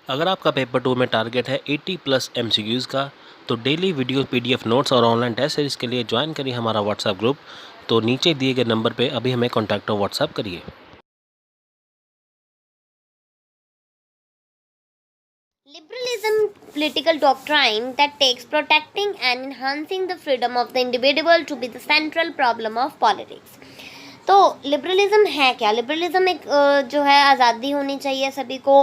अगर आपका पेपर 2 में टारगेट है 80 प्लस MCQs का, तो डेली वीडियो PDF नोट्स और ऑनलाइन टेस्ट सीरीज के लिए ज्वाइन करिए हमारा व्हाट्सएप ग्रुप। तो नीचे दिए गए नंबर पे अभी हमें कॉन्टैक्ट और व्हाट्सएप करिए। Liberalism political doctrine that takes protecting and enhancing the freedom of the individual to be the central problem of politics. तो लिबरलिज्म है क्या? लिबरलिज्म एक जो है आज़ादी होनी चाहिए सभी को,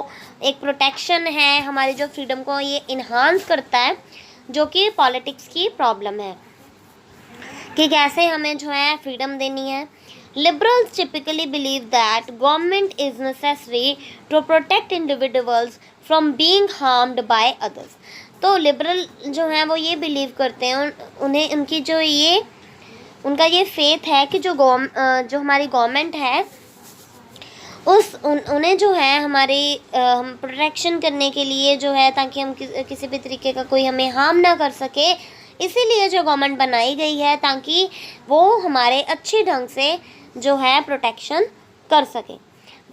एक प्रोटेक्शन है हमारी जो फ्रीडम को ये इन्हांस करता है, जो कि पॉलिटिक्स की प्रॉब्लम है कि कैसे हमें जो है फ्रीडम देनी है। Liberals typically believe that government is necessary to protect individuals from being harmed by others. तो लिबरल जो हैं वो ये बिलीव करते हैं, उन्हें उनकी जो ये उनका ये फेथ है कि जो हमारी गवर्नमेंट है उन्हें जो है हमारी हम प्रोटेक्शन करने के लिए जो है, ताकि हम किसी भी तरीके का कोई हमें हार्म ना कर सके, इसीलिए जो गवर्नमेंट बनाई गई है ताकि वो हमारे अच्छे ढंग से जो है प्रोटेक्शन कर सके।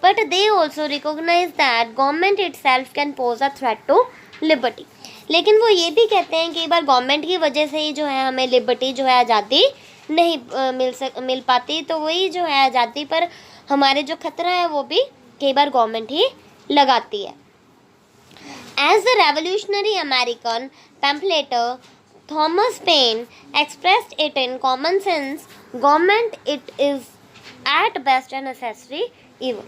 But they also recognise that government itself can pose a threat to liberty. लेकिन वो ये भी कहते हैं कि एक बार गवर्नमेंट की वजह से ही जो है हमें लिबर्टी जो है आज़ादी नहीं मिल पाती, तो वही जो है आज़ादी पर हमारे जो खतरा है वो भी कई बार गवर्नमेंट ही लगाती है। As the revolutionary American pamphleteer Thomas Paine expressed it in Common Sense, government it is at best a necessary evil.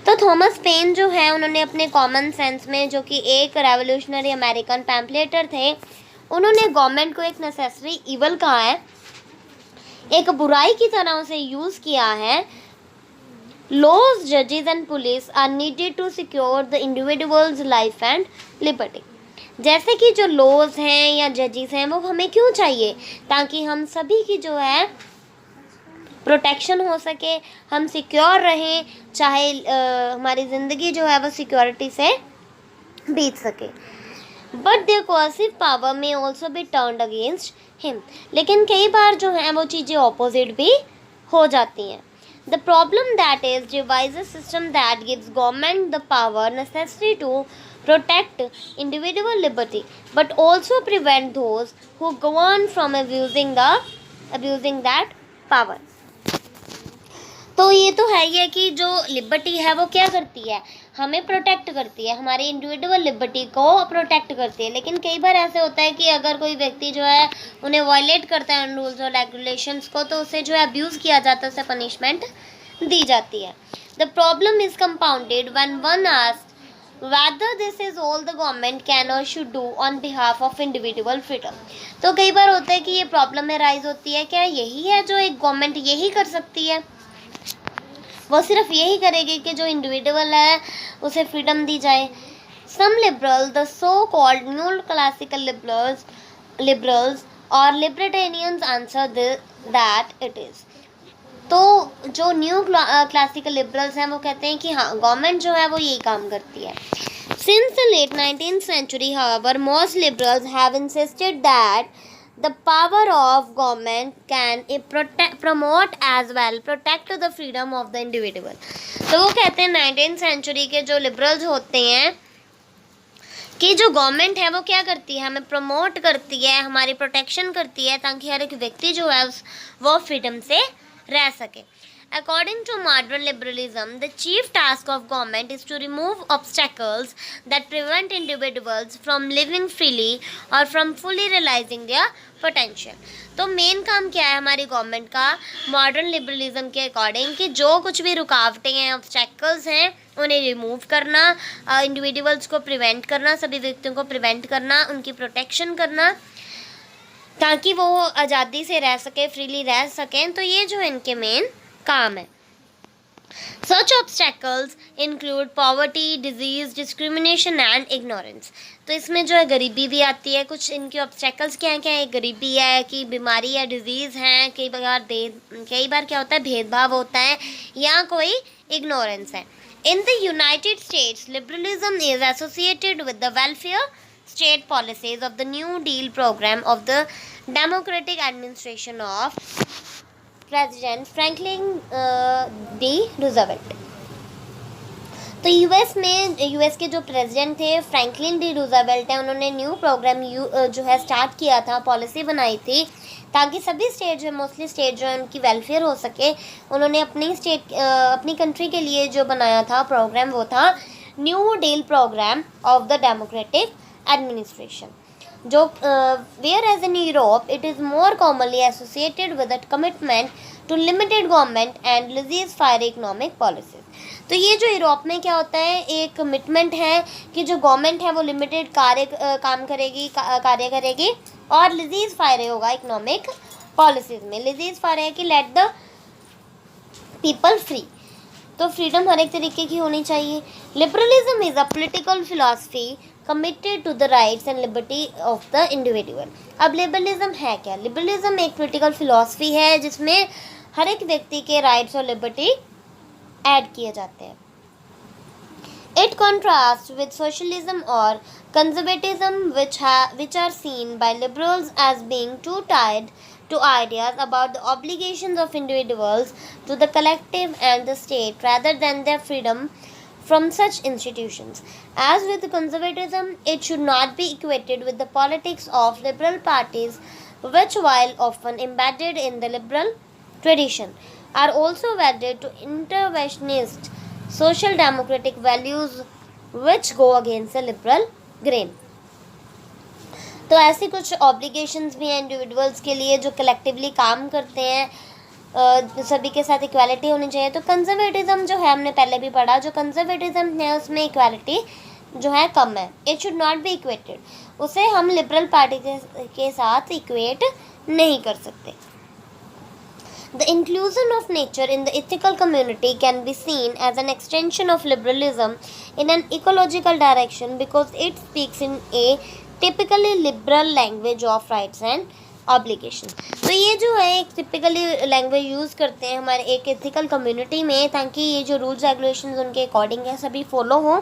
तो थॉमस पेन जो है उन्होंने अपने कॉमन सेंस में, जो कि एक रेवोल्यूशनरी अमेरिकन पैम्फलेटर थे, उन्होंने गवर्नमेंट को एक नेसेसरी इवल कहा है, एक बुराई की तरह उसे यूज़ किया है। लॉज, जजेस and police are needed to secure the individuals life and liberty. जैसे कि जो लॉज हैं या जजेस हैं वो हमें क्यों चाहिए? ताकि हम सभी की जो है प्रोटेक्शन हो सके, हम सिक्योर रहें, चाहे हमारी ज़िंदगी जो है वो सिक्योरिटी से बीत सके। बट देयर कोर्सिव पावर में also be turned against him. लेकिन कई बार जो है वो चीज़ें ऑपोजिट भी हो जाती हैं। The problem that is devise a system that gives government the power necessary to protect individual liberty but also prevent those who govern from abusing that power। तो ये तो है ही है कि जो लिबर्टी है वो क्या करती है, हमें प्रोटेक्ट करती है, हमारी इंडिविजुअल लिबर्टी को प्रोटेक्ट करती है। लेकिन कई बार ऐसे होता है कि अगर कोई व्यक्ति जो है उन्हें वायलेट करता है उन रूल्स और रेगुलेशंस को, तो उसे जो है अब्यूज़ किया जाता है, उसे पनिशमेंट दी जाती है। The problem is compounded when one asks whether this is all the government can or should do on behalf of individual freedom। तो कई बार होता है कि ये प्रॉब्लम में राइज होती है, क्या यही है जो एक गवर्नमेंट यही कर सकती है, वो सिर्फ यही करेगी कि जो इंडिविजुअल है उसे फ्रीडम दी जाए। Some liberal, the so called new classical liberals और libertarians answer that it is. तो जो न्यू क्लासिकल लिबरल्स हैं वो कहते हैं कि हाँ, गवर्नमेंट जो है वो यही काम करती है। Since the late 19th century, however, most liberals have insisted that the power of government can promote as well protect the freedom of the individual। तो वो कहते हैं 19th century के जो लिबरल्स होते हैं कि जो गवर्नमेंट है वो क्या करती है, हमें प्रमोट करती है, हमारी प्रोटेक्शन करती है, ताकि हर एक व्यक्ति जो है वो फ्रीडम से रह सके। According to modern liberalism, the chief task of government is to remove obstacles that prevent individuals from living freely or from fully realizing their potential। तो मेन काम क्या है हमारी गवर्नमेंट का मॉडर्न लिबरलिज्म के अकॉर्डिंग, कि जो कुछ भी रुकावटें हैं, ऑब्स्टेकल्स हैं, उन्हें रिमूव करना, इंडिविजुअल्स को प्रिवेंट करना, सभी व्यक्तियों को प्रिवेंट करना, उनकी प्रोटेक्शन करना, ताकि वो आज़ादी से रह सके, फ्रीली रह सकें। तो ये जो इनके मेन काम है। Such obstacles include poverty, disease, discrimination and ignorance। तो इसमें जो है गरीबी भी आती है। कुछ इनके ऑब्स्टेकल्स क्या हैं? क्या है? गरीबी है, कि बीमारी है, डिजीज़ हैं, कई बार क्या होता है, भेदभाव होता है, या कोई इग्नोरेंस है। In the United States, liberalism is associated with the welfare state policies of the New Deal program of the Democratic administration of President Franklin D. Roosevelt। तो यूएस के जो प्रेसिडेंट थे फ्रैंकलिन डी रूजवेल्ट है, उन्होंने new program जो है start किया था, पॉलिसी बनाई थी ताकि सभी स्टेट जो मोस्टली स्टेट जो है उनकी वेलफेयर हो सके। उन्होंने अपनी कंट्री के लिए जो बनाया था प्रोग्राम वो था new deal program of the Democratic administration, जो whereas in Europe it is more commonly associated with the commitment to limited government and laissez faire economic policies. तो ये जो यूरोप में क्या होता है, एक कमिटमेंट है कि जो गवर्नमेंट है वो लिमिटेड कार्य करेगी और लिजीज फायर होगा इकोनॉमिक पॉलिसीज में। लिजीज फायर है कि लेट द पीपल फ्री, तो फ्रीडम हर एक तरीके की होनी चाहिए। Liberalism is a political philosophy committed to the rights and liberty of the individual. अब लिबरलिज्म है क्या? लिबरलिज्म एक पॉलिटिकल फिलॉसफी है जिसमें हर एक व्यक्ति के राइट्स और लिबर्टी ऐड किए जाते हैं। It contrasts with socialism or conservatism, which are seen by liberals as being too tied to ideas about the obligations of individuals to the collective and the state rather than their freedom from such institutions. As with conservatism, it should not be equated with the politics of liberal parties, which, while often embedded in the liberal tradition, are also wedded to interventionist social democratic values which go against the liberal grain. तो ऐसी कुछ obligations भी हैं individuals के लिए जो collectively काम करते हैं, सभी के साथ इक्वालिटी होनी चाहिए। तो कंजर्वेटिज्म जो है हमने पहले भी पढ़ा, जो कंजर्वेटिज्म है उसमें इक्वालिटी जो है कम है। It should not be equated, उसे हम लिबरल पार्टी के साथ इक्वेट नहीं कर सकते। The inclusion of nature in the ethical community can be seen as an extension of liberalism in an ecological direction because it speaks in a typically liberal language of rights and obligations. तो ये जो है एक typically language use करते हैं हमारे एक ethical community में, ताकि ये जो रूल्स रेगुलेशंस उनके अकॉर्डिंग है सभी फॉलो हों।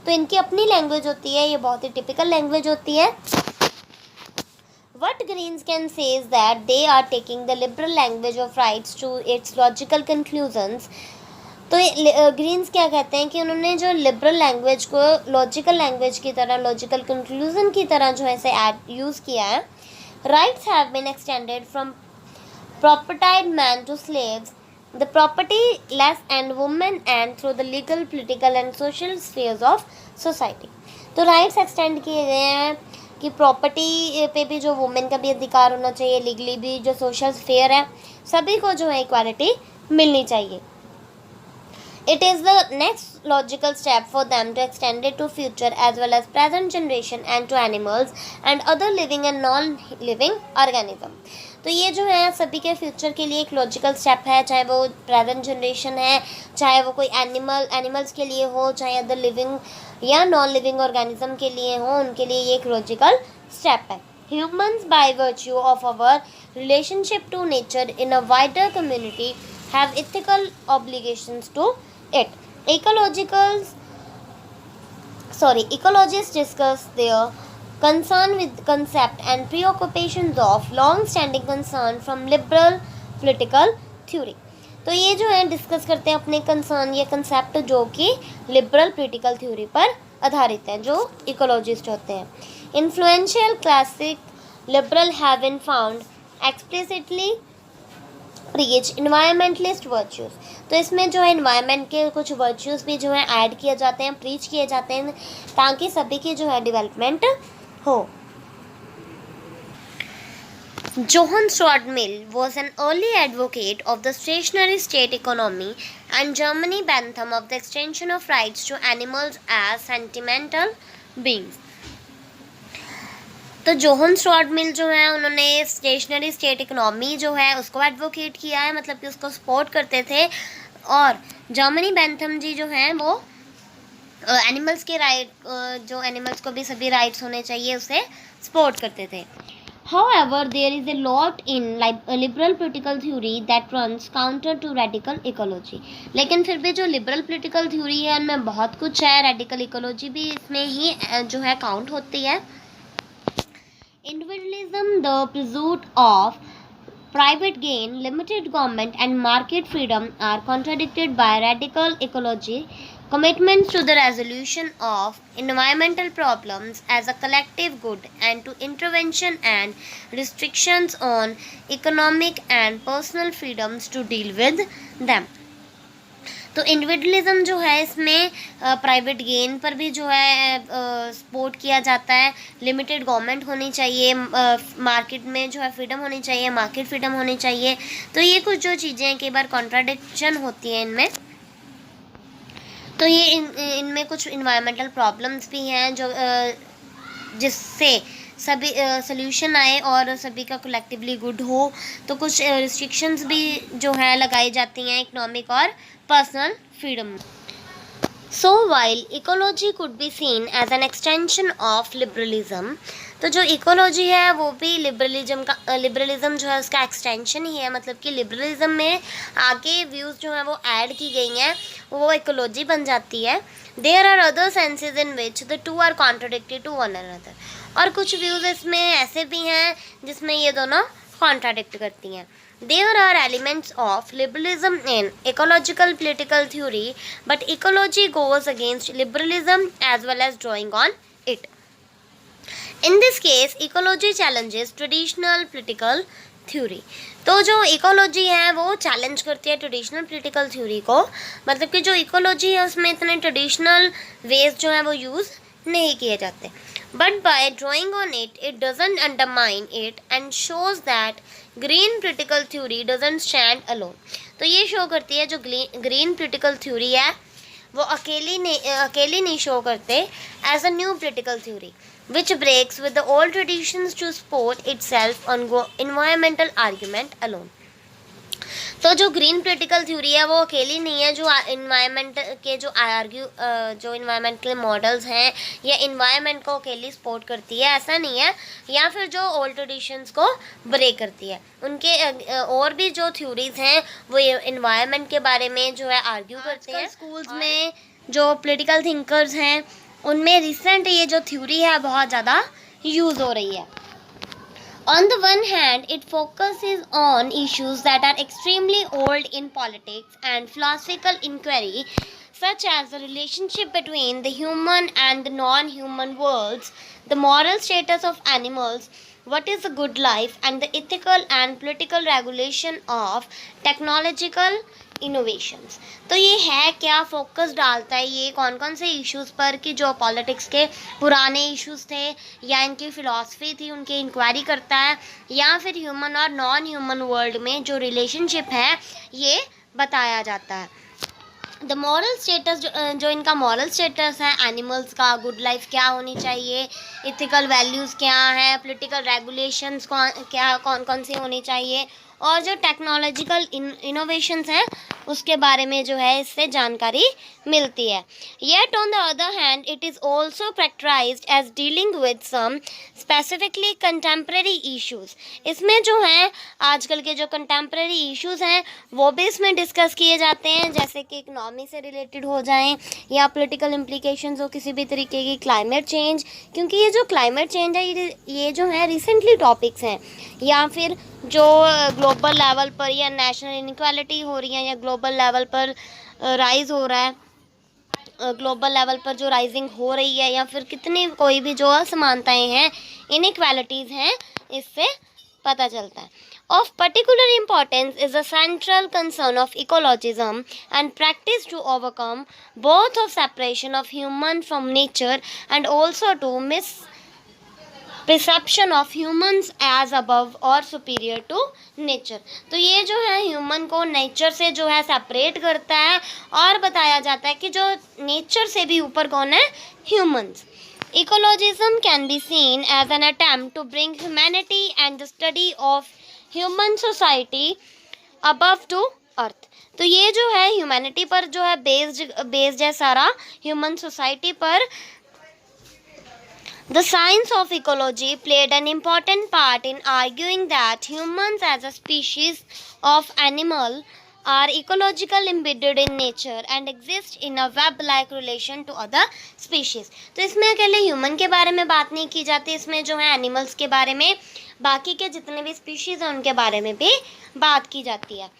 तो इनकी अपनी लैंग्वेज होती है, ये बहुत ही टिपिकल लैंग्वेज होती है। What Greens can say is that they are taking the liberal language of rights to its logical conclusions. तो ग्रीन्स क्या कहते हैं कि उन्होंने जो लिबरल लैंग्वेज को लॉजिकल लैंग्वेज की तरह, लॉजिकल कंक्लूजन की तरह जो है इसे यूज़ किया है। Rights have been extended from propertied man to slaves, the property less and women, and through the legal, political and social spheres of society. तो राइट्स एक्सटेंड किए गए हैं कि प्रॉपर्टी पे भी जो वुमेन का भी अधिकार होना चाहिए, लीगली भी जो सोशल स्फेयर है सभी को जो है इक्वालिटी मिलनी चाहिए। It is the next logical step for them to extend it to future as well as present generation and to animals and other living and non-living organism. तो ये जो है सभी के फ्यूचर के लिए एक लॉजिकल स्टेप है, चाहे वो प्रेजेंट जनरेशन है, चाहे वो कोई एनिमल्स के लिए हो, चाहे अदर लिविंग या नॉन लिविंग ऑर्गेनिज्म के लिए हो, उनके लिए ये एक लॉजिकल स्टेप है। Humans by virtue of our relationship to nature in a wider community have ethical obligations to it. Ecologists discuss their concern with concept and preoccupations of long-standing concern from liberal political theory. तो ये जो है discuss करते हैं अपने concern या concept जो कि लिबरल पॉलिटिकल थ्योरी पर आधारित हैं, जो इकोलॉजिस्ट होते हैं। Influential classic liberal have been found explicitly preach environmentalist virtues. तो इसमें जो है इन्वायरमेंट के कुछ वर्च्यूज़ भी जो है ऐड किए जाते हैं, प्रीच किए जाते हैं, ताकि सभी की जो है डेवलपमेंट हो। Johann Stuart Mill was an early advocate of the stationary state economy and Germany Bentham of the extension of rights to animals as sentimental beings. तो जोहन स्टुअर्ट मिल जो है उन्होंने स्टेशनरी स्टेट इकोनॉमी जो है उसको advocate किया है, मतलब कि उसको सपोर्ट करते थे। और जर्मनी बेंथम जी जो हैं वो एनिमल्स के राइट, जो एनिमल्स को भी सभी राइट्स होने चाहिए, उसे सपोर्ट करते थे। However, there is a lot in liberal political theory that runs counter to radical ecology. लेकिन फिर भी जो liberal political theory है उनमें बहुत कुछ है, radical ecology भी इसमें ही जो है काउंट होती है। Individualism, the pursuit of private gain, limited government and market freedom are contradicted by radical ecology, commitments to the resolution of environmental problems as a collective good and to intervention and restrictions on economic and personal freedoms to deal with them. तो individualism जो है इसमें private gain पर भी जो है support किया जाता है, लिमिटेड गवर्नमेंट होनी चाहिए, मार्केट में जो है फ्रीडम होनी चाहिए, मार्केट फ्रीडम होनी चाहिए। तो ये कुछ जो चीज़ें हैं कई बार कॉन्ट्राडिक्शन होती हैं इनमें। तो ये इनमें कुछ इन्वायरमेंटल प्रॉब्लम्स भी हैं जो जिससे सभी सोल्यूशन आए और सभी का कलेक्टिवली गुड हो। तो कुछ रिस्ट्रिक्शंस भी जो है लगाई जाती हैं इकोनॉमिक और personal freedom. So while ecology could be seen as an extension of liberalism, तो जो इकोलॉजी है वो भी लिबरलिज्म जो है उसका एक्सटेंशन ही है, मतलब कि लिबरलिज्म में आगे व्यूज़ जो हैं वो ऐड की गई हैं, वो इकोलॉजी बन जाती है। There are other senses in which the two are contradicted to one another, और कुछ व्यूज़ इसमें ऐसे भी हैं जिसमें ये दोनों कॉन्ट्राडिक्ट करती हैं। There are elements of liberalism in ecological political theory, but ecology goes against liberalism as well as drawing on it. In this case, ecology challenges traditional political theory. तो जो इकोलॉजी है वो चैलेंज करती है traditional political theory को, मतलब कि जो इकोलॉजी है उसमें इतने ट्रेडिशनल वेज जो हैं वो यूज़ नहीं किए जाते। But by drawing on it, it doesn't undermine it and shows that green political theory doesn't stand alone. तो ये शो करती है जो ग्रीन political theory है वो अकेली नहीं शो करते as a new political theory which breaks with the old traditions to support itself on environmental argument alone. तो जो ग्रीन पॉलिटिकल थ्योरी है वो अकेली नहीं है जो इन्वायरमेंट के जो इन्वायरमेंटल मॉडल्स हैं या इन्वायरमेंट को अकेली सपोर्ट करती है, ऐसा नहीं है, या फिर जो ओल्ड ट्रेडिशंस को ब्रेक करती है। उनके और भी जो थ्योरीज हैं वो इन्वायरमेंट के बारे में जो है आर्ग्यू करते हैं। स्कूल्स में जो पॉलिटिकल थिंकर्स हैं उनमें रिसेंट ये जो थ्योरी है बहुत ज़्यादा यूज़ हो रही है। On the one hand, it focuses on issues that are extremely old in politics and philosophical inquiry, such as the relationship between the human and the non-human worlds, the moral status of animals, what is a good life, and the ethical and political regulation of technological innovations. तो ये है क्या focus डालता है ये कौन कौन से इश्यूज़ पर कि जो पॉलिटिक्स के पुराने इश्यूज़ थे या इनकी फ़िलॉसफी थी उनकी इंक्वायरी करता है, या फिर ह्यूमन और नॉन ह्यूमन वर्ल्ड में जो रिलेशनशिप है ये बताया जाता है। द मॉरल स्टेटस जो इनका मॉरल स्टेटस है एनिमल्स का, गुड लाइफ क्या होनी चाहिए, इथिकल वैल्यूज़ क्या हैं, पॉलिटिकल रेगुलेशंस कौन कौन सी होनी चाहिए, और जो टेक्नोलॉजिकल इनोवेशंस हैं उसके बारे में जो है इससे जानकारी मिलती है। Yet on the other hand it is also characterised as dealing with some specifically contemporary issues. इसमें जो है आजकल के जो कंटेम्प्रेरी इश्यूज़ हैं वो भी इसमें डिस्कस किए जाते हैं, जैसे कि इकनॉमी से रिलेटेड हो जाएं या पॉलिटिकल इम्प्लीकेशंस हो किसी भी तरीके की, क्लाइमेट चेंज, क्योंकि ये जो क्लाइमेट चेंज है ये जो है रिसेंटली टॉपिक्स हैं, या फिर जो ग्लोबल लेवल पर या नेशनल इनइक्वालिटी हो रही है या ग्लोबल लेवल पर राइज हो रहा है, ग्लोबल लेवल पर जो राइजिंग हो रही है, या फिर कितनी कोई भी जो असमानताएं हैं, इनइक्वालिटीज़ हैं, इससे पता चलता है। Of particular importance is the central concern of ecologism and practice to overcome both of separation of human from nature and also to perception of humans as above or superior to nature। तो ये जो है human को nature से जो है separate करता है और बताया जाता है कि जो नेचर से भी ऊपर कौन है, humans. Ecologism can be seen as an attempt to bring humanity and the study of human society above to earth। तो ये जो है ह्यूमैनिटी पर जो है बेस्ड है सारा, ह्यूमन सोसाइटी पर। The science of ecology played an important part in arguing that humans as a species of animal are ecological embedded in nature and exist in a web-like relation to other species। तो इसमें अकेले human के बारे में बात नहीं की जाती, इसमें जो है एनिमल्स के बारे में, बाकी के जितने भी स्पीशीज़ हैं उनके बारे में भी बात की जाती है।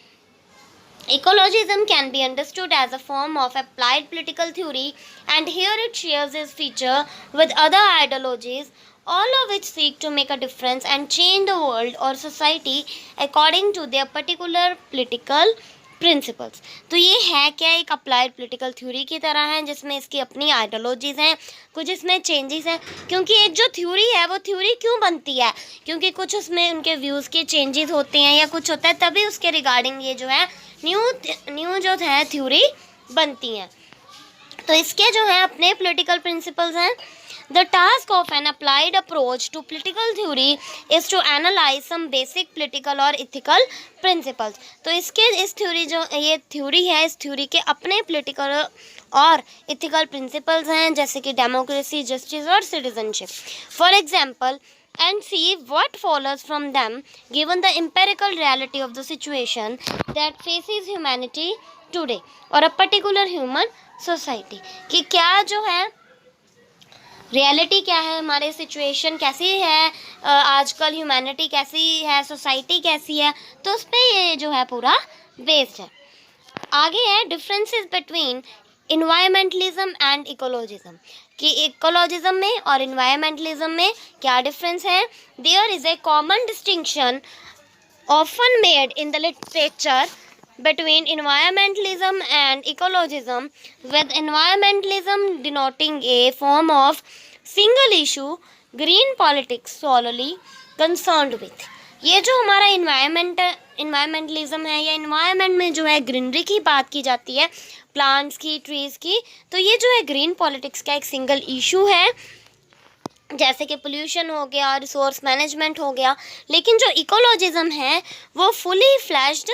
Ecologism can be understood as a form of applied political theory, and here it shares its feature with other ideologies, all of which seek to make a difference and change the world or society according to their particular political principles. तो ये है क्या, एक applied political theory की तरह है जिसमें इसकी अपनी आइडियोलॉजीज़ हैं, कुछ इसमें चेंजेस हैं। क्योंकि एक जो थ्योरी है वो थ्योरी क्यों बनती है, क्योंकि कुछ उसमें उनके व्यूज़ के चेंजेस होते हैं या कुछ होता है, तभी उसके रिगार्डिंग ये जो है न्यू जो है थ्योरी बनती हैं। तो इसके जो है अपने पॉलिटिकल प्रिंसिपल्स हैं। The task of an applied approach to political theory is to analyze some basic political और ethical principles। तो इस थ्योरी जो ये थ्योरी है, इस थ्योरी के अपने political और ethical principles हैं, जैसे कि डेमोक्रेसी, जस्टिस और citizenship. For example, and see what follows from them given the empirical reality of the situation that faces humanity today or a particular human society। कि क्या जो है रियलिटी क्या है, हमारे सिचुएशन कैसी है, आजकल ह्यूमैनिटी कैसी है, सोसाइटी कैसी है, तो उस पर ये जो है पूरा बेस्ड है। आगे है differences between environmentalism and ecologism, कि इकोलॉजिज्म में और इन्वायरमेंटलिज्म में क्या डिफरेंस है। There is a common distinction often made in the literature between environmentalism and ecologism, with environmentalism denoting a form of single issue green politics solely concerned with। ये जो हमारा इन्वायरमेंटलिज्म है या इन्वायरमेंट में जो है ग्रीनरी की बात की जाती है, प्लांट्स की, ट्रीज़ की, तो ये जो है ग्रीन पॉलिटिक्स का एक सिंगल इशू है, जैसे कि पोल्यूशन हो गया, रिसोर्स मैनेजमेंट हो गया। लेकिन जो इकोलॉजिज्म है वो फुली फ्लैश्ड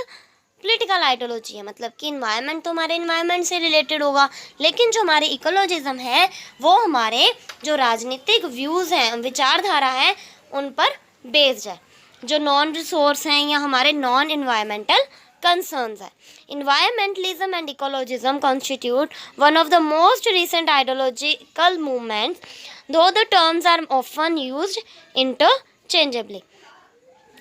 पॉलिटिकल आइडियोलॉजी है, मतलब कि इन्वायरमेंट तो हमारे इन्वायरमेंट से रिलेटेड होगा, लेकिन जो हमारे इकोलॉजिज्म है वो हमारे जो राजनीतिक व्यूज़ हैं, विचारधारा है, उन पर बेस्ड है, जो नॉन रिसोर्स हैं या हमारे नॉन इन्वायरमेंटल concerns है। Environmentalism and ecologism constitute one of the most recent ideological movements, though the terms are often used interchangeably।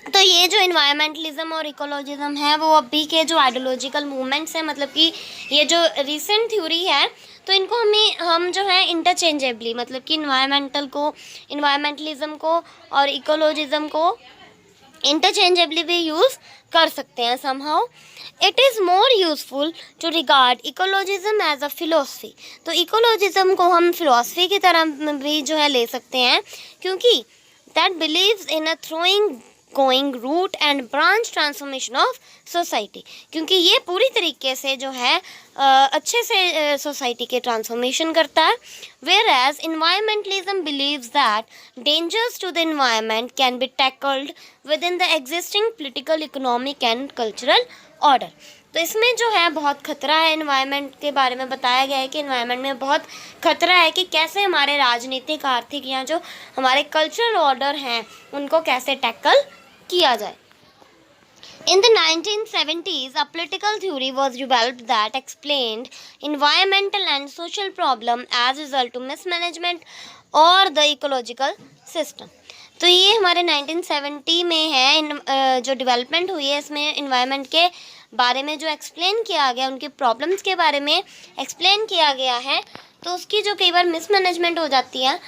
तो ये जो इन्वायरमेंटलिज्म और इकोलॉजिज्म है वो अभी के जो आइडियोलॉजिकल मूवमेंट्स हैं, मतलब कि ये जो रिसेंट थ्योरी है, तो इनको हम जो है इंटरचेंजेबली, मतलब कि इन्वायरमेंटलिज्म को और इकोलॉजिज्म को इंटरचेंजेबली भी यूज़ कर सकते हैं somehow. It is more useful to regard ecologism as a philosophy. तो इकोलॉजिज्म को हम फिलोसफी की तरह भी जो है ले सकते हैं, क्योंकि that believes in a thoroughgoing root and branch transformation of society, क्योंकि ये पूरी तरीके से जो है अच्छे से सोसाइटी के ट्रांसफॉर्मेशन करता है। Whereas environmentalism believes that dangers to the environment can be tackled within the existing political, economic and cultural order. तो इसमें जो है बहुत खतरा है, इन्वायरमेंट के बारे में बताया गया है कि इन्वायरमेंट में बहुत खतरा है कि कैसे हमारे राजनीतिक, आर्थिक या जो हमारे कल्चरल ऑर्डर हैं उनको कैसे टैकल किया जाए। In the 1970s, a political theory was developed that explained environmental and social problem as a result of mismanagement or the ecological system। तो ये हमारे 1970 में है, जो डेवलपमेंट हुई है इसमें इन्वायरमेंट के बारे में जो एक्सप्लेन किया गया, उनके प्रॉब्लम्स के बारे में एक्सप्लेन किया गया है। तो उसकी जो कई बार मिसमैनेजमेंट हो जाती है,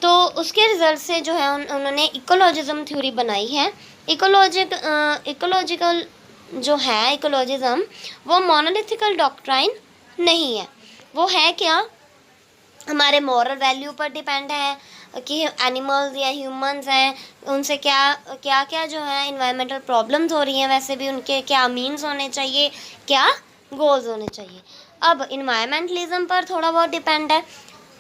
तो उसके रिज़ल्ट से जो है उन्होंने इकोलॉजिज्म थ्योरी बनाई है। इकोलॉजिकल जो है इकोलॉजिज्म वो मोनोलिथिकल डॉक्ट्राइन नहीं है, वो है क्या, हमारे मॉरल वैल्यू पर डिपेंड है कि एनिमल्स या ह्यूमंस हैं उनसे क्या जो है इन्वायरमेंटल प्रॉब्लम्स हो रही हैं, वैसे भी उनके क्या मीन्स होने चाहिए, क्या गोल्स होने चाहिए। अब इन्वायरमेंटलिज्म पर थोड़ा बहुत डिपेंड है,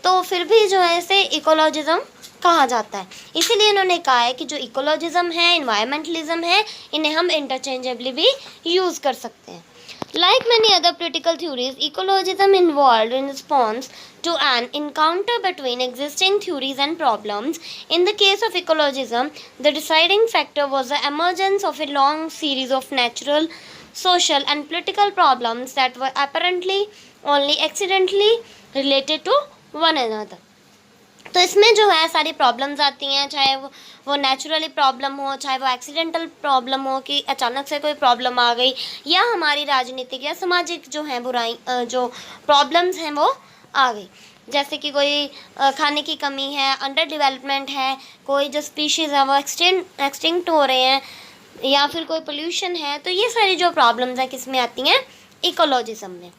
तो फिर भी जो है इसे इकोलॉजिज्म कहा जाता है। इसीलिए इन्होंने कहा है कि जो इकोलॉजिज्म है, इन्वायरमेंटलिज्म है, इन्हें हम इंटरचेंजेबली भी यूज़ कर सकते हैं। Like many other political theories, ecologism involved in response to an encounter between existing theories and problems. In the case of ecologism, the deciding factor was the emergence of a long series of natural, social, and political problems that were apparently only accidentally related to one another। तो इसमें जो है सारी problems आती हैं, चाहे वो naturally problem हो, चाहे वो एक्सीडेंटल प्रॉब्लम हो कि अचानक से कोई प्रॉब्लम आ गई, या हमारी राजनीतिक या सामाजिक जो है बुराई जो प्रॉब्लम्स हैं वो आ गई। जैसे कि कोई खाने की कमी है, अंडर डेवलपमेंट है, कोई जो स्पीशीज़ है वो एक्सटिंक्ट हो रहे हैं, या फिर कोई पोल्यूशन है। तो ये सारी जो प्रॉब्लम्स हैं किस में आती हैं? इकोलॉजिज्म में।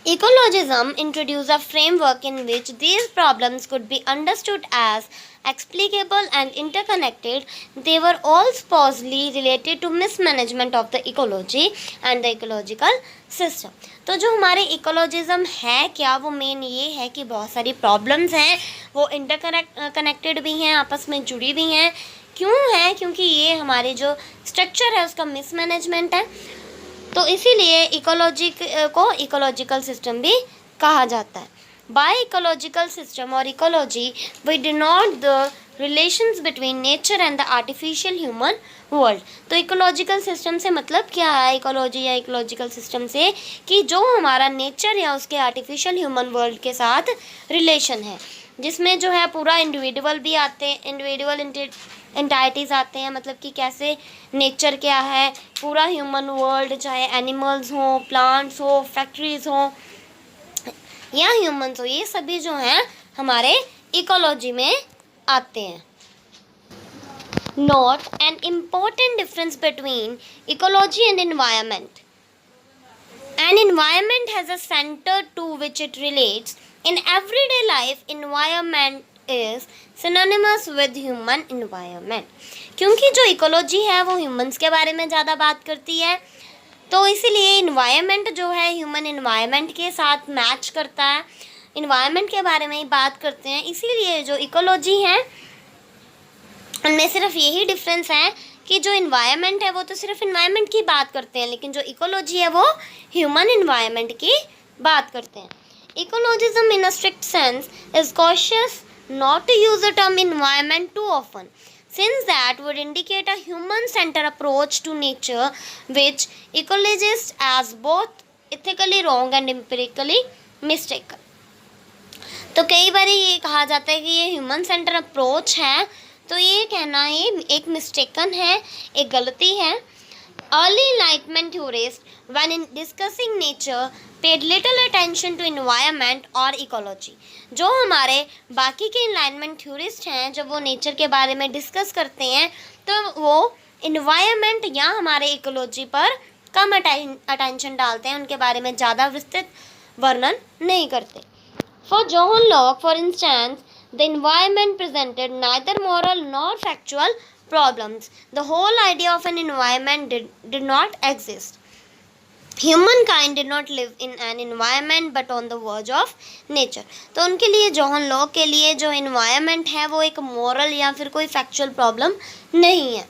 Ecologism introduced a framework in which these problems could be understood as explicable and interconnected. They were all supposedly related to mismanagement of the ecology and the ecological system. तो जो हमारे इकोलॉजिज्म है क्या, वो मेन ये है कि बहुत सारी प्रॉब्लम्स हैं, वो इंटरकनेक्टेड भी हैं, आपस में जुड़ी भी हैं। क्यों है? क्योंकि ये हमारे जो स्ट्रक्चर है उसका मिसमैनेजमेंट है। तो इसीलिए इकोलॉजी को इकोलॉजिकल सिस्टम भी कहा जाता है। बाय इकोलॉजिकल सिस्टम और ecology we denote the relations between nature and the artificial human world. तो इकोलॉजिकल सिस्टम से मतलब क्या है? इकोलॉजी या इकोलॉजिकल सिस्टम से कि जो हमारा नेचर या उसके आर्टिफिशियल ह्यूमन वर्ल्ड के साथ रिलेशन है, जिसमें जो है पूरा इंडिविजुअल भी आते हैं, इंडिविजुअल एंटाइटीज़ आते हैं, मतलब कि कैसे नेचर क्या है, पूरा ह्यूमन वर्ल्ड, चाहे एनिमल्स हो, प्लांट्स हो, फैक्ट्रीज़ हो या ह्यूमंस हो, ये सभी जो हैं हमारे इकोलॉजी में आते हैं। Note an important difference between ecology and environment. An environment has a center to which it relates. In everyday life, environment is synonymous with human environment. क्योंकि जो इकोलॉजी है वो ह्यूमंस के बारे में ज़्यादा बात करती है, तो इसीलिए इन्वायरमेंट जो है ह्यूमन इन्वायरमेंट के साथ मैच करता है, इन्वायरमेंट के बारे में ही बात करते हैं। इसीलिए जो इकोलॉजी है उनमें सिर्फ यही डिफरेंस है कि जो इन्वायरमेंट है वो तो सिर्फ इन्वायरमेंट की बात करते हैं, लेकिन जो इकोलॉजी है वो ह्यूमन इन्वायरमेंट की बात करते हैं। Ecologism in a strict sense is cautious not to use the term environment too often, since that would indicate a human-centered approach to nature, which ecologists as both ethically wrong and empirically mistaken. तो कई बार ये कहा जाता है कि ये human centre approach है, तो ये कहना ये एक मिस्टेकन है, एक गलती है। Early Enlightenment theorists, when in discussing nature, paid little attention to environment और ecology. जो हमारे बाकी के enlightenment theorists हैं, जब वो नेचर के बारे में डिस्कस करते हैं, तो वो environment या हमारे ecology पर कम अटेंशन डालते हैं, उनके बारे में ज़्यादा विस्तृत वर्णन नहीं करते। For John Locke, for instance, the environment presented neither moral nor factual problems. The whole idea of an environment did not exist. Humankind did not live in an environment but on the verge of nature. तो उनके लिए, John Locke के लिए, जो environment है वो एक moral या फिर कोई factual problem नहीं है।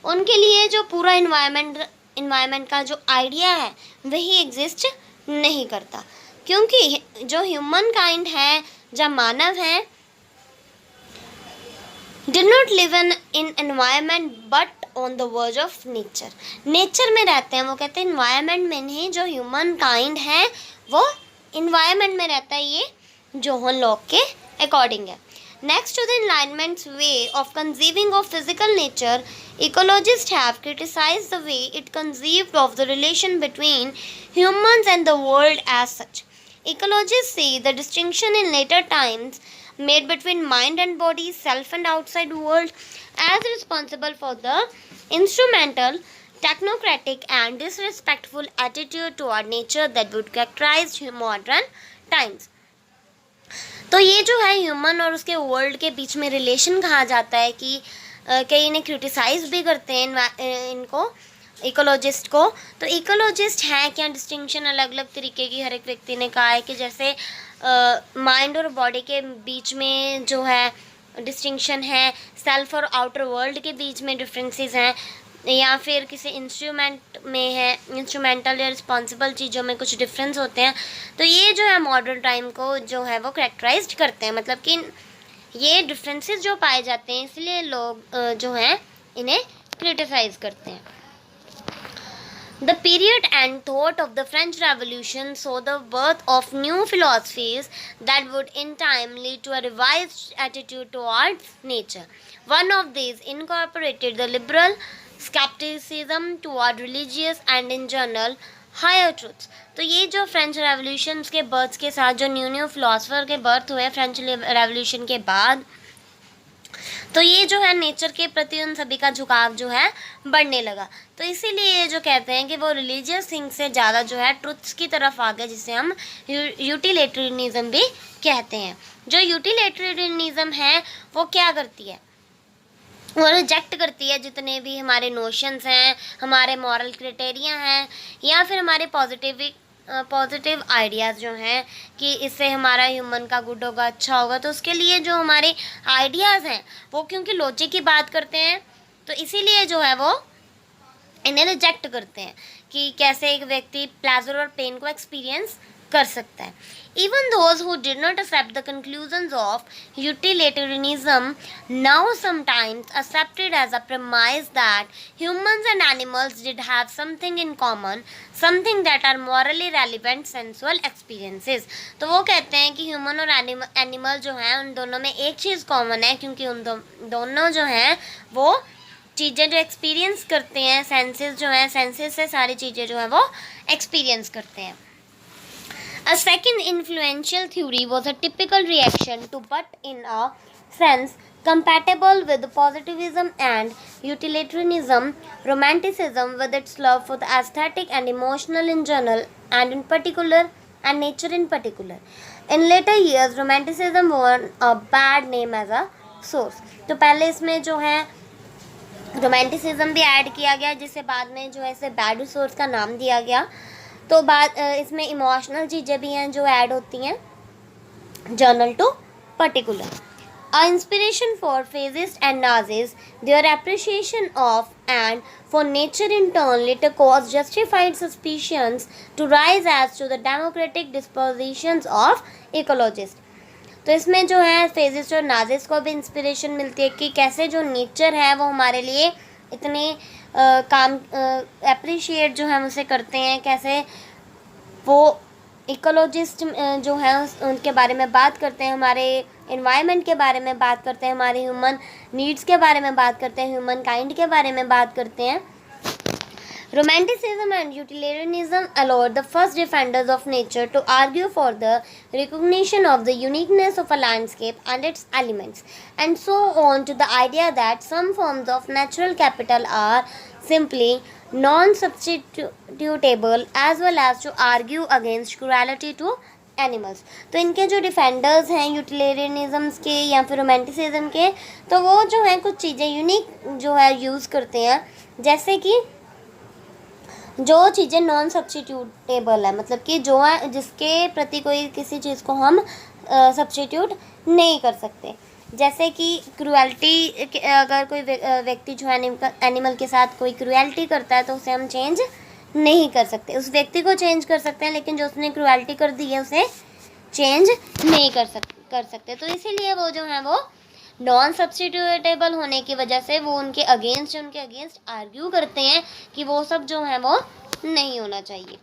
उनके लिए जो पूरा environment का जो idea है वही exist नहीं करता, क्योंकि जो humankind है, जो मानव है, did not live in environment but on the verge of nature. Nature में रहते हैं, वो कहते हैं environment में नहीं, जो ह्यूमन काइंड है वो environment में रहता है। ये जॉन लॉक के अकॉर्डिंग है। Next to the Enlightenment's way of conceiving of physical nature, ecologists have criticized the way it conceived of the relation between humans and the world as such. Ecologists see the distinction in later times made between mind and body, self and outside world, as responsible for the instrumental, technocratic and disrespectful attitude toward nature that would characterize modern times. तो ये जो है human और उसके world के बीच में relation कहा जाता है कि कई इन्हें क्रिटिसाइज भी करते हैं इनको इकोलॉजिस्ट को। तो इकोलॉजिस्ट हैं क्या, डिस्टिंक्शन अलग अलग तरीके की हर एक व्यक्ति ने कहा है कि जैसे माइंड और बॉडी के बीच में जो है डिस्टिंक्शन है, सेल्फ और आउटर वर्ल्ड के बीच में डिफरेंसेस हैं, या फिर किसी इंस्ट्रूमेंट में है, इंस्ट्रूमेंटल या रिस्पॉन्सिबल चीज़ों में कुछ डिफरेंस होते हैं। तो ये जो है मॉडर्न टाइम को जो है वो करेक्टराइज करते हैं, मतलब कि ये डिफरेंसेस जो पाए जाते हैं इसलिए लोग जो हैं इन्हें क्रिटिसाइज करते हैं। The period and thought of the French Revolution saw the birth of new philosophies that would in time lead to a revised attitude towards nature. One of these incorporated the liberal skepticism toward religious and in general higher truths. तो ये जो French revolution के birth के साथ जो new philosopher के birth हुए French revolution के बाद, तो ये जो है नेचर के प्रति उन सभी का झुकाव जो है बढ़ने लगा। तो इसीलिए ये जो कहते हैं कि वो रिलीजियस थिंग से ज़्यादा जो है ट्रुथ्स की तरफ आ गए, जिसे हम यूटिलिटेरियनिज्म भी कहते हैं। जो यूटिलिटेरियनिज्म है वो क्या करती है, वो रिजेक्ट करती है जितने भी हमारे नोशंस हैं, हमारे मॉरल क्राइटेरिया हैं, या फिर हमारे पॉजिटिव आइडियाज़ जो हैं कि इससे हमारा ह्यूमन का गुड होगा, अच्छा होगा। तो उसके लिए जो हमारे आइडियाज़ हैं वो क्योंकि लॉजिक की बात करते हैं, तो इसीलिए जो है वो इन्हें रिजेक्ट करते हैं कि कैसे एक व्यक्ति प्लेजर और पेन को एक्सपीरियंस कर सकता है। Even those who did not accept the conclusions of utilitarianism now sometimes accepted as a premise that humans and animals did have something in common, something that are morally relevant sensual experiences। तो वो कहते हैं कि human और animal जो हैं उन दोनों में एक चीज़ कॉमन है, क्योंकि उन दोनों जो हैं वो चीज़ें जो एक्सपीरियंस करते हैं, सेंसेस जो हैं, सेंसेस से सारी चीज़ें जो हैं वो एक्सपीरियंस करते हैं। A second influential theory was a typical reaction to, but in a sense compatible with positivism and utilitarianism, romanticism with its love for the aesthetic and emotional in general and in particular and nature in particular. In later years, romanticism won a bad name as a source. तो पहले इसमें जो है romanticism भी add किया गया, जिससे बाद में जो है इसे बैड सोर्स का नाम दिया गया। तो बाद इसमें इमोशनल चीज़ें भी हैं जो ऐड होती हैं general to particular. A inspiration for fascists and Nazis, their appreciation of and for nature in turn later caused justified suspicions to rise as to the democratic dispositions of ecologists। तो इसमें जो है फेजिस्ट और Nazis को भी inspiration मिलती है कि कैसे जो नेचर है वो हमारे लिए इतने काम अप्रिशिएट जो है उसे करते हैं, कैसे वो इकोलॉजिस्ट जो हैं उनके बारे में बात करते हैं, हमारे एनवायरनमेंट के बारे में बात करते हैं, हमारे ह्यूमन नीड्स के बारे में बात करते हैं, ह्यूमन काइंड के बारे में बात करते हैं। Romanticism and utilitarianism allowed the first defenders of nature to argue for the recognition of the uniqueness of a landscape and its elements, and so on to the idea that some forms of natural capital are simply non-substitutable, as well as to argue against cruelty to animals. तो इनके जो defenders हैं utilitarianism के या फिर romanticism के, तो वो जो है कुछ चीज़ें यूनिक जो है यूज़ करते हैं, जैसे कि जो चीज़ें नॉन सब्स्टिट्यूटेबल है, मतलब कि जो है जिसके प्रति कोई किसी चीज़ को हम सब्स्टिट्यूट नहीं कर सकते। जैसे कि क्रुएल्टी, अगर कोई व्यक्ति जो है एनिमल के साथ कोई क्रुएल्टी करता है तो उसे हम चेंज नहीं कर सकते। उस व्यक्ति को चेंज कर सकते हैं, लेकिन जो उसने क्रुएल्टी कर दी है उसे चेंज नहीं कर सकते। तो इसीलिए वो जो है वो नॉन सब्स्टिट्यूटेबल होने की वजह से वो उनके अगेंस्ट आर्ग्यू करते हैं कि वो सब जो है वो नहीं होना चाहिए।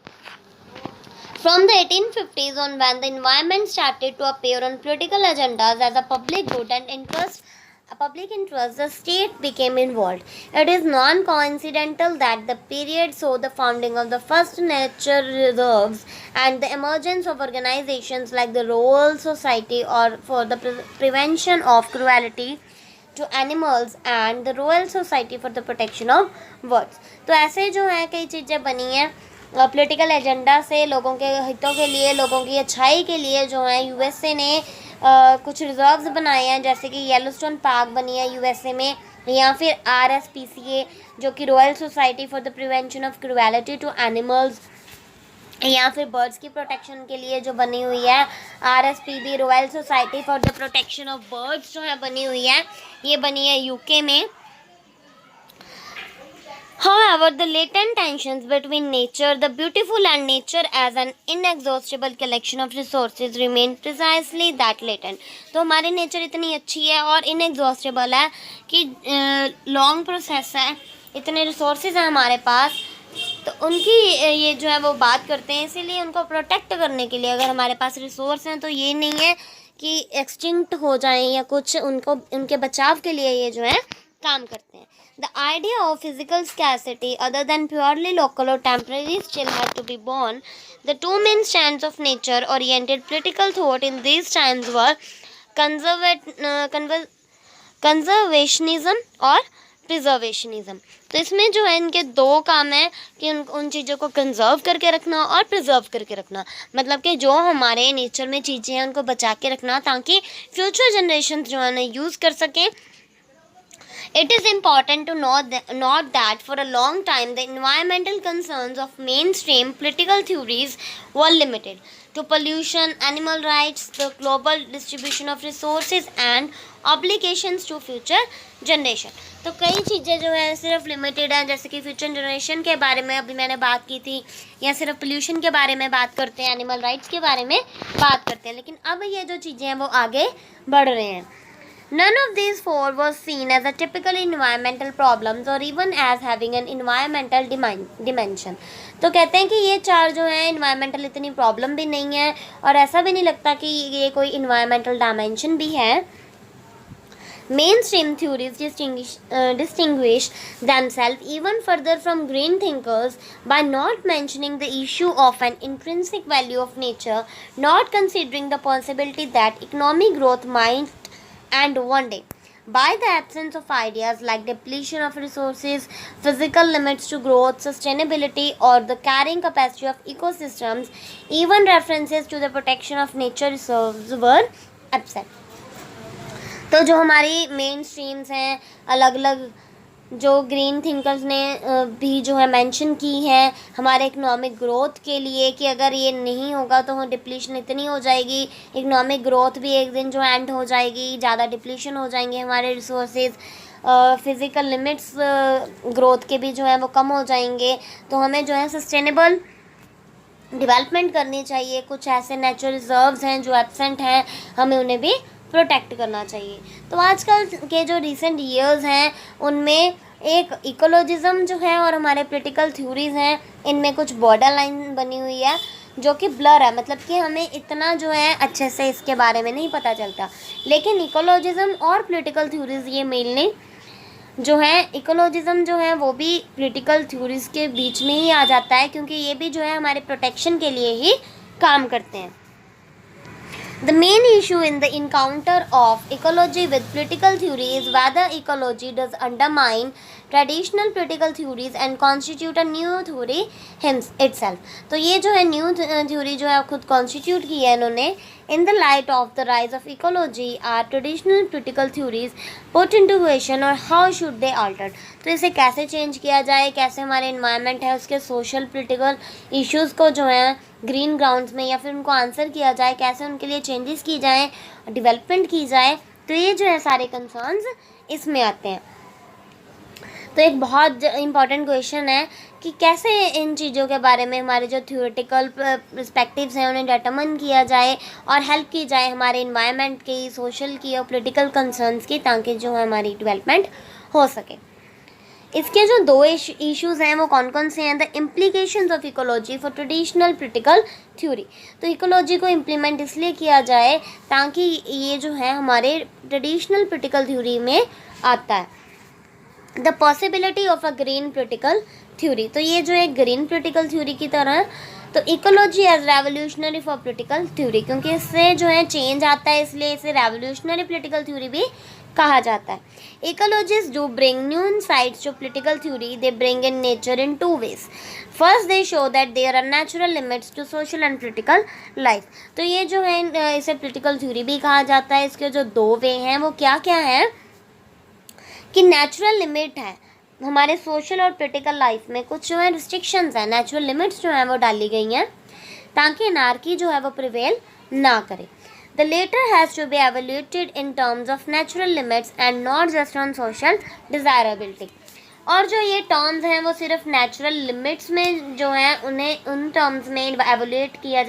From the 1850s on, when the environment started to appear on political agendas as a public good and interest, the state became involved. It is non-coincidental that the period saw the founding of the first nature reserves and the emergence of organizations like the Royal Society or for the prevention of cruelty to animals and the Royal Society for the protection of birds। तो ऐसे जो है कई चीज़ें बनी हैं political agenda से, लोगों के हितों के लिए, लोगों की अच्छाई के लिए जो है यूएसए ने कुछ रिजर्व्स बनाए हैं, जैसे कि येलोस्टोन पार्क बनी है यूएसए में, या फिर RSPCA जो कि Royal Society for the Prevention of Cruelty to Animals, या फिर बर्ड्स की प्रोटेक्शन के लिए जो बनी हुई है RSPB royal Society for the protection of birds जो है बनी हुई है, ये बनी है यूके में। However, the latent tensions between nature, the beautiful, and nature as an inexhaustible collection of resources remain precisely that latent। तो हमारी नेचर इतनी अच्छी है और inexhaustible है कि लॉन्ग प्रोसेस है, इतने रिसोर्सेज हैं हमारे पास, तो उनकी ये जो है वो बात करते हैं। इसीलिए उनको प्रोटेक्ट करने के लिए अगर हमारे पास रिसोर्स हैं तो ये नहीं है कि एक्सटिंक्ट हो जाएं या कुछ, उनको उनके बचाव के लिए ये जो है काम करते हैं। The idea of physical scarcity other than purely local or temporary still had to be borne. The two main strands of nature oriented political thought in these times were conservationism और प्रिजर्वेशनिज्म। तो इसमें जो है इनके दो काम हैं कि उन चीज़ों को कंजर्व करके रखना और प्रिजर्व करके रखना। मतलब कि जो हमारे नेचर में चीज़ें हैं उनको बचा के रखना ताकि फ्यूचर जनरेशन जो है यूज़ कर सकें। It is important to note that for a long time the environmental concerns of mainstream political theories were limited to pollution, animal rights, the global distribution of resources and obligations to future generation। तो कई चीज़ें जो है सिर्फ limited हैं, जैसे कि future generation के बारे में अभी मैंने बात की थी, या सिर्फ पोल्यूशन के बारे में बात करते हैं, एनिमल राइट्स के बारे में बात करते हैं। लेकिन अब ये जो चीज़ें हैं वो आगे बढ़ रहे हैं। None of these four was seen as a typical environmental problems or even as having an environmental dimension। तो कहते हैं कि ये चार जो हैं environmental इतनी problem भी नहीं है और ऐसा भी नहीं लगता कि ये कोई environmental dimension भी है। Mainstream theories distinguish themselves even further from green thinkers by not mentioning the issue of an intrinsic value of nature, not considering the possibility that economic growth might and one day, by the absence of ideas like depletion of resources, physical limits to growth, sustainability or the carrying capacity of ecosystems, even references to the protection of nature reserves were absent। तो जो हमारी main streams हैं, अलग अलग जो green thinkers ने भी जो है मेंशन की है हमारे इकोनॉमिक ग्रोथ के लिए, कि अगर ये नहीं होगा तो डिप्लीशन इतनी हो जाएगी, इकोनॉमिक ग्रोथ भी एक दिन जो एंड हो जाएगी, ज़्यादा डिप्लीशन हो जाएंगे हमारे रिसोर्सेज, फिज़िकल लिमिट्स ग्रोथ के भी जो है वो कम हो जाएंगे। तो हमें जो है सस्टेनेबल डेवलपमेंट करनी चाहिए। कुछ ऐसे नेचुरल रिजर्व्स हैं जो एब्सेंट हैं, हमें उन्हें भी प्रोटेक्ट करना चाहिए। तो आजकल के जो रिसेंट ईयर्स हैं उनमें एक इकोलॉजिज्म जो है और हमारे पॉलिटिकल थ्योरीज हैं, इनमें कुछ बॉर्डर लाइन बनी हुई है जो कि ब्लर है, मतलब कि हमें इतना जो है अच्छे से इसके बारे में नहीं पता चलता। लेकिन इकोलॉजिज्म और पॉलिटिकल थ्योरीज ये मेनली जो है, इकोलॉजिज्म जो है वो भी पॉलिटिकल थ्योरीज के बीच में ही आ जाता है, क्योंकि ये भी जो है हमारे प्रोटेक्शन के लिए ही काम करते हैं। The main issue in the encounter of ecology with political theory is whether ecology does undermine traditional political theories and constitute a new theory itself। तो ये जो है न्यू थ्योरी जो है खुद कॉन्स्टिट्यूट की है इन्होंने। In the light of the rise of ecology, are traditional political theories put into question और how should they altered। तो इसे कैसे चेंज किया जाए, कैसे हमारे इन्वायरमेंट है उसके सोशल पोलिटिकल इश्यूज़ को जो है ग्रीन ग्राउंड्स में या फिर उनको आंसर किया जाए, कैसे उनके लिए चेंजेस की जाए, डेवलपमेंट की जाए। तो ये जो है सारे कंसर्न्स इसमें आते हैं। तो एक बहुत इम्पॉर्टेंट क्वेश्चन है कि कैसे इन चीज़ों के बारे में हमारे जो थ्योरेटिकल पर्सपेक्टिव्स हैं उन्हें डिटरमिन किया जाए और हेल्प की जाए हमारे इन्वायरमेंट की, सोशल की और पॉलिटिकल कंसर्न्स की, ताकि जो है हमारी डेवलपमेंट हो सके। इसके जो दो इश्यूज़ हैं वो कौन कौन से हैं? The implications of ecology for traditional political theory. तो इकोलॉजी को इम्प्लीमेंट इसलिए किया जाए ताकि ये जो है हमारे ट्रेडिशनल पॉलिटिकल थ्योरी में आता है। The possibility of a green political theory. तो ये जो है ग्रीन पॉलिटिकल थ्योरी की तरह, तो ecology as revolutionary for political theory, क्योंकि इससे जो है चेंज आता है, इसलिए इसे रेवोल्यूशनरी पॉलिटिकल थ्योरी भी कहा जाता है। Ecologist do bring new insights to political theory. They bring in nature in two ways. First they show that there are natural limits to social and political life. तो ये जो है इसे political theory भी कहा जाता है। इसके जो दो वे हैं वो क्या क्या हैं कि नेचुरल लिमिट है हमारे सोशल और पॉलिटिकल लाइफ में, कुछ जो है रिस्ट्रिक्शंस हैं, नेचुरल लिमिट्स जो हैं वो डाली गई हैं ताकि अनार्की जो है वो प्रिवेल ना करे। The latter has to be evaluated in terms of natural limits and not just on social desirability। और जो ये टर्म्स हैं वो सिर्फ नेचुरल लिमिट्स में जो हैं उन्हें उन टर्म्स में इवेलुएट किया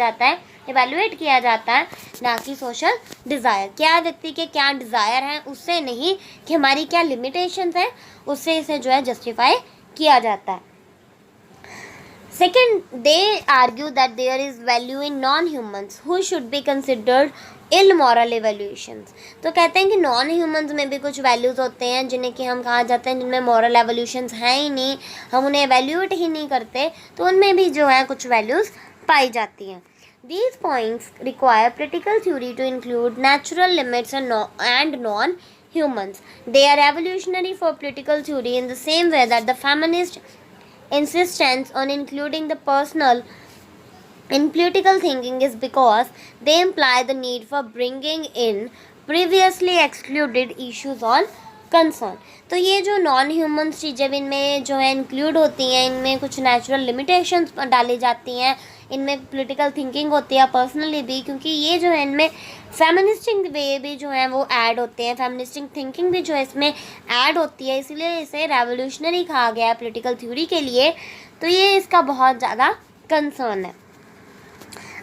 जाता है, ना कि सोशल डिज़ायर, क्या व्यक्ति के क्या डिज़ायर हैं उससे नहीं, कि हमारी क्या लिमिटेशंस हैं उससे इसे जो है जस्टिफाई किया जाता है। Second, they argue that there is value in non-humans who should be considered ill moral evaluations. तो कहते हैं कि नॉन ह्यूमन्स में भी कुछ वैल्यूज़ होते हैं जिन्हें कि हम कहा जाते हैं जिनमें मॉरल एवोल्यूशंस हैं ही नहीं, हम उन्हें एवेल्यूएट ही नहीं करते, तो उनमें भी जो है कुछ वैल्यूज़ पाई जाती हैं. These points require political theory to include natural limits and non-humans. They are evolutionary for political theory in the same way that the feminist insistence on including the personal in political thinking is because they imply the need for bringing in previously excluded issues on concern. तो ये जो non humans चीज़ें इनमें जो है include होती हैं, इनमें कुछ नेचुरल लिमिटेशंस डाली जाती हैं, इनमें पॉलिटिकल थिंकिंग होती है पर्सनली भी, क्योंकि ये जो है इनमें फेमिनिस्टिक वे भी जो है वो ऐड होते हैं, फेमिनिस्टिक थिंकिंग भी जो है इसमें ऐड होती है, इसलिए इसे रेवोल्यूशनरी कहा गया है पॉलिटिकल थ्योरी के लिए. तो ये इसका बहुत ज़्यादा कंसर्न है.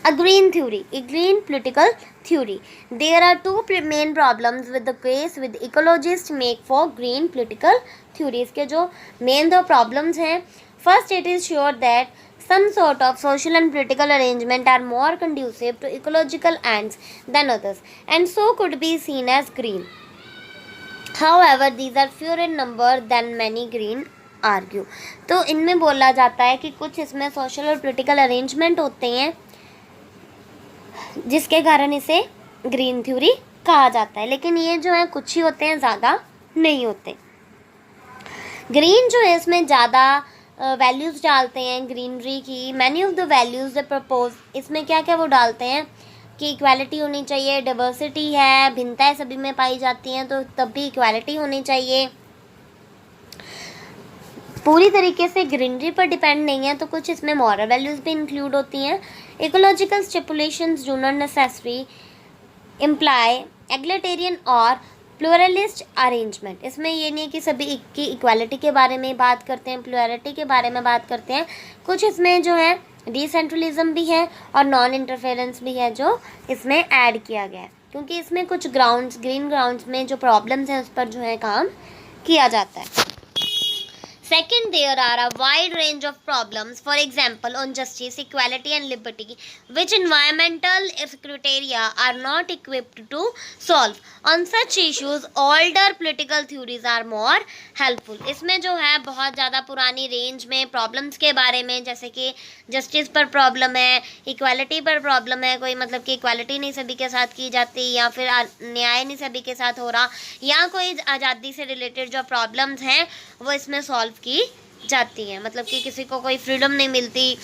A green theory, a green political theory. There are two main problems with the case with ecologists make for green political theory. इसके जो main दो problems हैं, first it is sure that some sort of social and political arrangement are more conducive to ecological ends than others and so could be seen as green. However, these are fewer in number than many green argue. तो इनमें बोला जाता है कि कुछ इसमें social और political arrangement होते हैं जिसके कारण इसे ग्रीन थ्योरी कहा जाता है, लेकिन ये जो है कुछ ही होते हैं, ज़्यादा नहीं होते. ग्रीन जो है इसमें ज़्यादा वैल्यूज़ डालते हैं ग्रीनरी की. Many of the values the propose, इसमें क्या क्या वो डालते हैं कि इक्वालिटी होनी चाहिए, डाइवर्सिटी है, भिन्नताएं सभी में पाई जाती हैं तो तब भी इक्वालिटी होनी चाहिए. पूरी तरीके से ग्रीनरी पर डिपेंड नहीं है, तो कुछ इसमें मॉरल वैल्यूज़ भी इंक्लूड होती हैं. Ecological stipulations do not necessary imply egalitarian or pluralist arrangement. इसमें ये नहीं है कि सभी की इक्वालिटी के बारे में बात करते हैं, प्लूरलिटी के बारे में बात करते हैं. कुछ इसमें जो है डिसेंट्रलिज्म भी है और नॉन इंटरफेरेंस भी है जो इसमें ऐड किया गया है, क्योंकि इसमें कुछ ग्राउंड्स, ग्रीन ग्राउंड्स में जो प्रॉब्लम्स हैं उस पर जो है काम किया जाता है. Second, there are a wide range of problems, for example, on justice, equality and liberty, which environmental criteria are not equipped to solve. On such issues, older political theories are more helpful. इसमें जो है बहुत ज़्यादा पुरानी range में problems के बारे में, जैसे कि जस्टिस पर प्रॉब्लम है, इक्वालिटी पर प्रॉब्लम है, कोई मतलब कि इक्वालिटी नहीं सभी के साथ की जाती, या फिर न्याय नहीं सभी के साथ हो रहा, या कोई आज़ादी से रिलेटेड जो प्रॉब्लम्स हैं वो इसमें सॉल्व की जाती है, मतलब कि किसी को कोई फ्रीडम नहीं मिलती,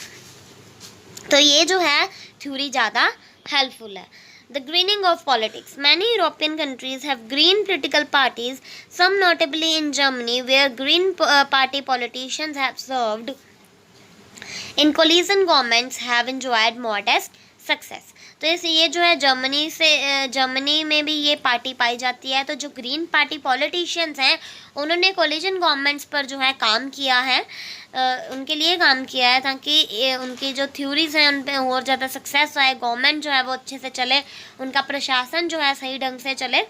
तो ये जो है थ्योरी ज़्यादा हेल्पफुल है. The greening of politics. Many European countries have green political parties, some notably in Germany, where green party politicians have served in coalition governments have enjoyed modest success. तो इस ये जो है जर्मनी में भी ये पार्टी पाई जाती है. तो जो ग्रीन पार्टी पॉलिटिशियंस हैं उन्होंने कोलिजन गवर्नमेंट्स पर जो है काम किया है, उनके लिए काम किया है ताकि उनकी जो थ्योरीज हैं उन पर और ज़्यादा सक्सेस आए, गवर्नमेंट जो है वो अच्छे से चले, उनका प्रशासन जो है सही ढंग से चले.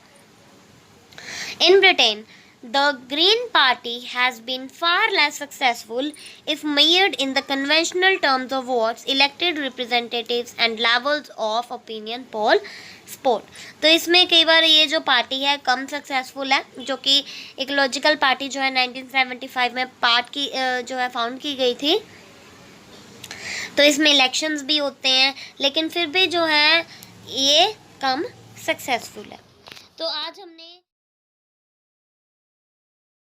In Britain the Green Party has been far less successful if measured in the conventional terms of votes, elected representatives and levels of opinion poll support. तो इसमें कई बार ये जो पार्टी है कम सक्सेसफुल है, जो कि इकोलॉजिकल पार्टी जो है 1975 में जो है फाउंड की गई थी. तो इसमें इलेक्शंस भी होते हैं, लेकिन फिर भी जो है ये कम सक्सेसफुल है. तो आज हमने